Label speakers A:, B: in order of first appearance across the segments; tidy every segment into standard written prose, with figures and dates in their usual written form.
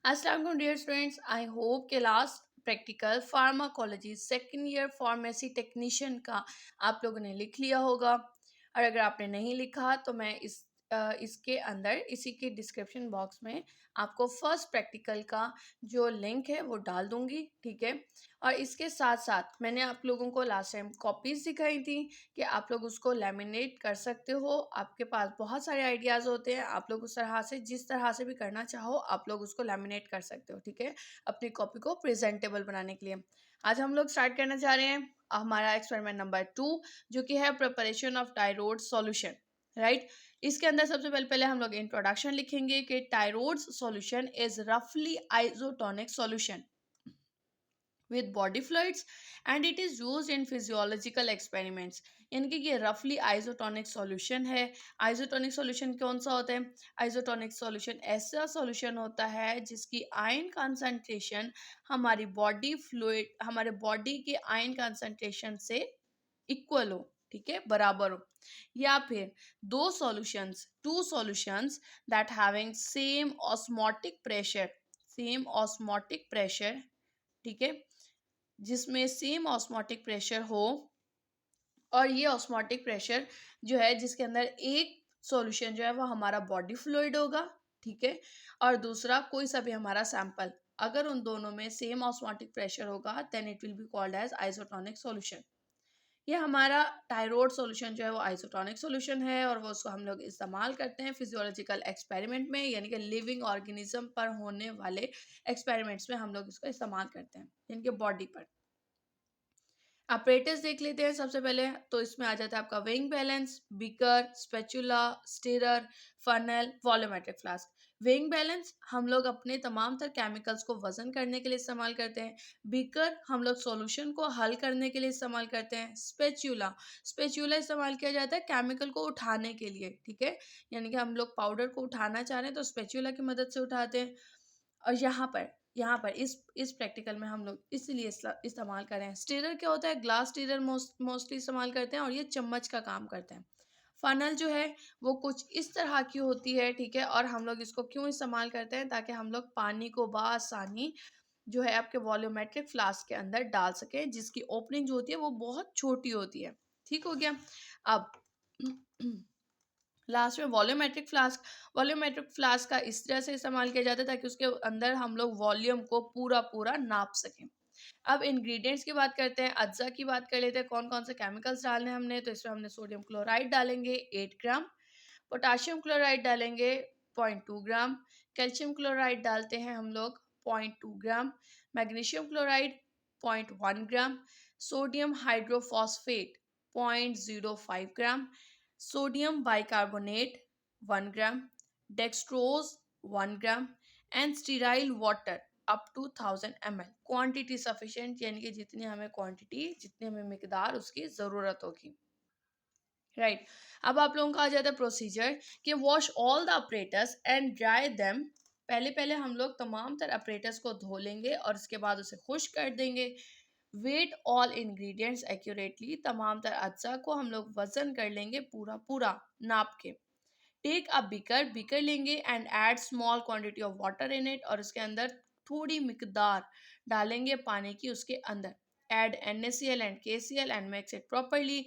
A: अस्सलाम वालेकुम dear students, I hope के last practical pharmacology second year pharmacy technician का आप लोगों ने लिख लिया होगा। और अगर आपने नहीं लिखा तो मैं इसके अंदर इसी के डिस्क्रिप्शन बॉक्स में आपको फर्स्ट प्रैक्टिकल का जो लिंक है वो डाल दूंगी, ठीक है। और इसके साथ साथ मैंने आप लोगों को लास्ट टाइम कॉपीज दिखाई थी कि आप लोग उसको लैमिनेट कर सकते हो। आपके पास बहुत सारे आइडियाज़ होते हैं, आप लोग उस तरह से जिस तरह से भी करना चाहो आप लोग उसको लैमिनेट कर सकते हो, ठीक है, अपनी कॉपी को प्रेजेंटेबल बनाने के लिए। आज हम लोग स्टार्ट करना चाह रहे हैं हमारा एक्सपेरिमेंट नंबर 2, जो कि है प्रिपरेशन ऑफ टायरोड सॉल्यूशन, राइट। इसके अंदर सबसे पहले हम लोग इंट्रोडक्शन लिखेंगे कि टायरोड सॉल्यूशन इज रफली isotonic solution with body fluids and it is used in physiological experiments। यानी कि ये रफली आइसोटोनिक सॉल्यूशन है। आइसोटोनिक सॉल्यूशन कौन सा होता है? आइसोटोनिक सॉल्यूशन ऐसा सॉल्यूशन होता है जिसकी आयन कंसंट्रेशन हमारे बॉडी के आयन कंसंट्रेशन से इक्वल हो, ठीक है, बराबर हो। या फिर two solutions that having same osmotic pressure, ठीक है, जिसमें सेम ऑस्मोटिक प्रेशर हो। और ये ऑस्मोटिक प्रेशर जो है जिसके अंदर एक सॉल्यूशन जो है वो हमारा बॉडी फ्लूइड होगा, ठीक है, और दूसरा कोई सा भी हमारा सैंपल। अगर उन दोनों में सेम ऑस्मोटिक प्रेशर होगा then it will be called as isotonic solution. ये हमारा टायरोड सॉल्यूशन जो है वो आइसोटोनिक सॉल्यूशन है और वो उसको हम लोग इस्तेमाल करते हैं फिजियोलॉजिकल एक्सपेरिमेंट में, यानी कि लिविंग ऑर्गेनिज्म पर होने वाले एक्सपेरिमेंट्स में हम लोग इसको इस्तेमाल करते हैं, यानी कि बॉडी पर। ऑपरेटर्स देख लेते हैं सबसे पहले। तो इसमें आ जाता है आपका weighing balance, beaker, spatula, stirrer, funnel, volumetric flask. Weighing balance हम लोग अपने तमाम तर केमिकल्स को वजन करने के लिए इस्तेमाल करते हैं। बीकर हम लोग सॉल्यूशन को हल करने के लिए इस्तेमाल करते हैं। स्पेचुला इस्तेमाल किया जाता है केमिकल को उठाने के लिए, ठीक है, यानी कि हम लोग पाउडर को उठाना चाह रहे हैं तो स्पेचुला की मदद से उठाते हैं। और यहाँ पर इस प्रैक्टिकल में हम लोग इसलिए इस्तेमाल कर रहे हैं। स्टीरर क्या होता है? ग्लास स्टीरर मोस्टली इस्तेमाल करते हैं और ये चम्मच का काम करते हैं। फनल जो है वो कुछ इस तरह की होती है, ठीक है, और हम लोग इसको क्यों इस्तेमाल करते हैं? ताकि हम लोग पानी को बआसानी जो है आपके वॉल्यूमेट्रिक फ्लास्क के अंदर डाल सकें, जिसकी ओपनिंग जो होती है वो बहुत छोटी होती है, ठीक हो गया। अब लास्ट में वॉल्यूमेट्रिक फ्लास्क का इस तरह से इस्तेमाल किया जाता है ताकि उसके अंदर हम लोग वॉल्यूम को पूरा पूरा नाप सकें। अब इंग्रेडिएंट्स की बात करते हैं, अज्जा की बात कर लेते हैं, कौन कौन से केमिकल्स डालने हैं हमने। तो इसमें हमने सोडियम क्लोराइड डालेंगे 8 ग्राम, पोटाशियम क्लोराइड डालेंगे 0.2 ग्राम, कैल्शियम क्लोराइड डालते हैं हम लोग 0.2 gram, magnesium chloride 0.1 gram, sodium hydrophosphate 0.05 gram, sodium bicarbonate 1 gram, dextrose 1 gram and sterile water up to 1000 ml। Quantity sufficient, यानी कि जितनी हमें मिकदार उसकी ज़रूरत होगी, राइट। अब आप लोगों का आ जाता है प्रोसीजर कि wash all the operators and dry them. पहले पहले हम लोग तमाम तर अपरेटर्स को धो लेंगे और उसके बाद उसे खुश्क कर देंगे। वेट ऑल इंग्रेडिएंट्स एक्यूरेटली, तमाम तर अज्जा को हम लोग वजन कर लेंगे पूरा पूरा नाप के। टेक अ बीकर लेंगे and add small quantity of water in it, और उसके अंदर थोड़ी मिकदार डालेंगे पानी की उसके अंदर। Add NaCl and KCl and mix it properly.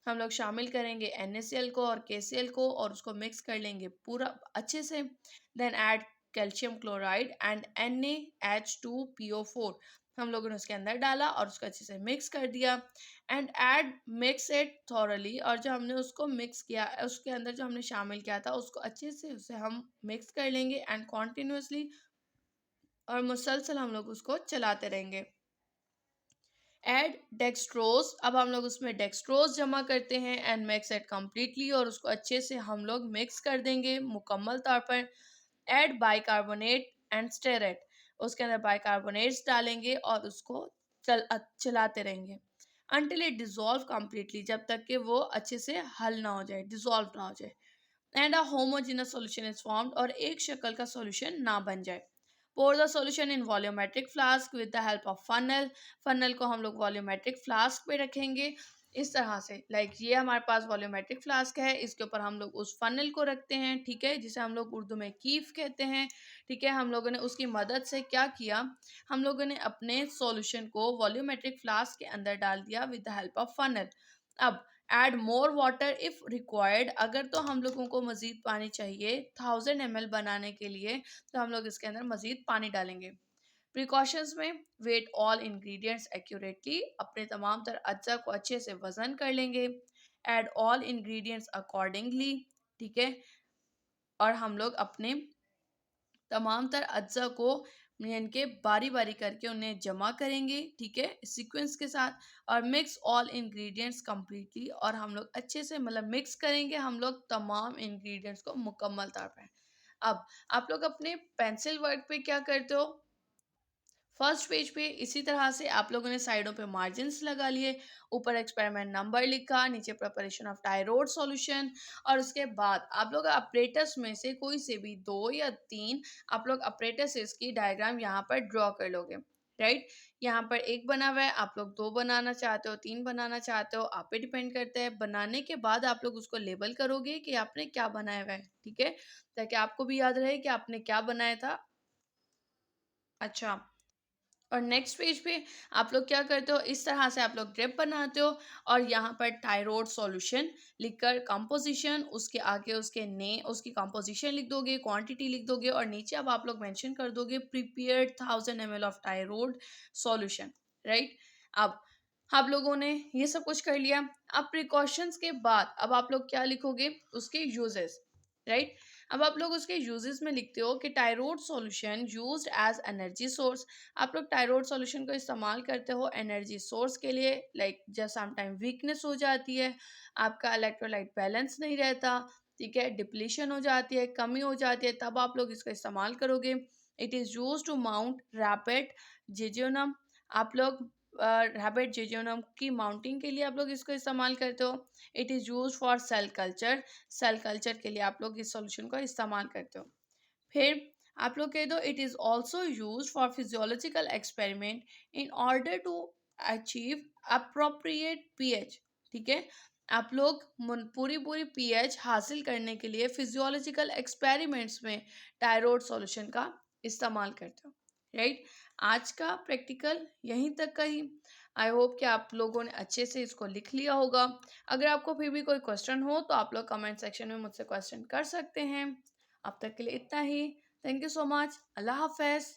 A: हम लोग शामिल करेंगे NaCl को और KCl को और उसको मिक्स कर लेंगे पूरा अच्छे से। Then add calcium chloride and NaH2PO4, हम लोगों ने उसके अंदर डाला और उसको अच्छे से मिक्स कर दिया। And add mix it thoroughly, और जो हमने उसको मिक्स किया उसके अंदर जो हमने शामिल किया था उसको अच्छे से उसे हम मिक्स कर लेंगे एंड कॉन्टिन्यूसली और मुसलसल हम लोग उसको चलाते रहेंगे। ऐड डेक्सट्रोज, अब हम लोग उसमें डेक्सट्रोज जमा करते हैं एंड मिक्स इट कम्प्लीटली, और उसको अच्छे से हम लोग मिक्स कर देंगे मुकम्मल तौर पर। ऐड बाइकार्बोनेट एंड स्टेरेट, उसके अंदर बाइकार्बोनेट्स डालेंगे और उसको चलाते रहेंगे अनटिल इट डिजोल्व कम्प्लीटली, जब तक कि वो अच्छे से हल ना हो जाए, डिजोल्व ना हो जाए। And a homogeneous solution is formed, और एक शक्ल का सॉल्यूशन ना बन जाए। Pour the solution in volumetric flask with the help of funnel को हम लोग वॉल्यूमेट्रिक फ्लास्क पे रखेंगे। इस तरह से ये हमारे पास वॉल्यूमेट्रिक फ्लास्क है, इसके ऊपर हम लोग उस फनल को रखते हैं, ठीक है, जिसे हम लोग उर्दू में कीफ कहते हैं, ठीक है। हम लोगों ने उसकी मदद से क्या किया, हम लोगों ने अपने सॉल्यूशन को वॉल्यूमेट्रिक फ्लास्क के अंदर डाल दिया with the help of funnel. अब add more water if required, अगर तो हम लोगों को मजीद पानी चाहिए 1000 ml बनाने के लिए, तो हम लोग इसके अंदर मजीद पानी डालेंगे। प्रिकॉशंस में वेट ऑल इंग्रेडिएंट्स एक्यूरेटली, अपने तमाम तर अज्जा को अच्छे से वजन कर लेंगे। ऐड ऑल इंग्रेडिएंट्स अकॉर्डिंगली, ठीक है। और हम लोग अपने तमाम तर अज्जा को यानी के बारी बारी करके उन्हें जमा करेंगे, ठीक है, सीक्वेंस के साथ। और मिक्स ऑल इंग्रेडिएंट्स कंप्लीटली, और हम लोग अच्छे से मिक्स करेंगे हम लोग तमाम इंग्रेडिएंट्स को मुकम्मल तौर पर। अब आप लोग अपने पेंसिल वर्क पे क्या करते हो, फर्स्ट पेज पे इसी तरह से आप लोगों ने साइडों पे मार्जिन्स लगा लिए, ऊपर एक्सपेरिमेंट नंबर लिखा, नीचे प्रिपरेशन ऑफ टाइरोड सॉल्यूशन। और उसके बाद आप लोग अपरेटस में से कोई से भी 2 या 3 आप लोग अपरेटस की डायग्राम यहाँ पर ड्रॉ कर लोगे, राइट। यहाँ पर एक बना हुआ है, आप लोग 2 बनाना चाहते हो, 3 बनाना चाहते हो, आप पे डिपेंड करता है। बनाने के बाद आप लोग उसको लेबल करोगे कि आपने क्या बनाया हुआ है, ठीक है, ताकि आपको भी याद रहे कि आपने क्या बनाया था। अच्छा, और नेक्स्ट पेज पे आप लोग क्या करते हो, इस तरह से आप लोग ग्रिप बनाते हो, और यहाँ पर टाइरोड सॉल्यूशन लिखकर कंपोजिशन, उसके आगे उसकी कंपोजिशन लिख दोगे, क्वांटिटी लिख दोगे, और नीचे अब आप लोग मेंशन कर दोगे prepared 1000 ml of Tyrode solution, right. अब आप लोगों ने ये सब कुछ कर लिया। अब प्रिकॉशंस के बाद अब आप लोग क्या लिखोगे, उसके यूजेस, राइट। अब आप लोग उसके यूजेस में लिखते हो कि Tyrode solution used as energy source, आप लोग टाइरोड सॉल्यूशन को इस्तेमाल करते हो एनर्जी सोर्स के लिए, जब समटाइम वीकनेस हो जाती है, आपका इलेक्ट्रोलाइट बैलेंस नहीं रहता, ठीक है, डिप्लीशन हो जाती है, कमी हो जाती है, तब आप लोग इसका इस्तेमाल करोगे। It is use to mount rabbit jejunum, आप लोग रैपिड जेजियोनम की माउंटिंग के लिए आप लोग इसको इस्तेमाल करते हो। It is use for cell culture, cell culture के लिए आप लोग इस सॉल्यूशन का इस्तेमाल करते हो। फिर आप लोग कह दो it is also use for physiological experiment in order to achieve appropriate pH, ठीक है। आप लोग पूरी पूरी पीएच हासिल करने के लिए फिजियोलॉजिकल एक्सपेरिमेंट्स में टायरोड सॉल्यूशन का इस्तेमाल करते हो, राइट। आज का प्रैक्टिकल यहीं तक का ही। आई होप कि आप लोगों ने अच्छे से इसको लिख लिया होगा। अगर आपको फिर भी कोई क्वेश्चन हो तो आप लोग कमेंट सेक्शन में मुझसे क्वेश्चन कर सकते हैं। अब तक के लिए इतना ही। Thank you so much. अल्लाह हाफ़िज़।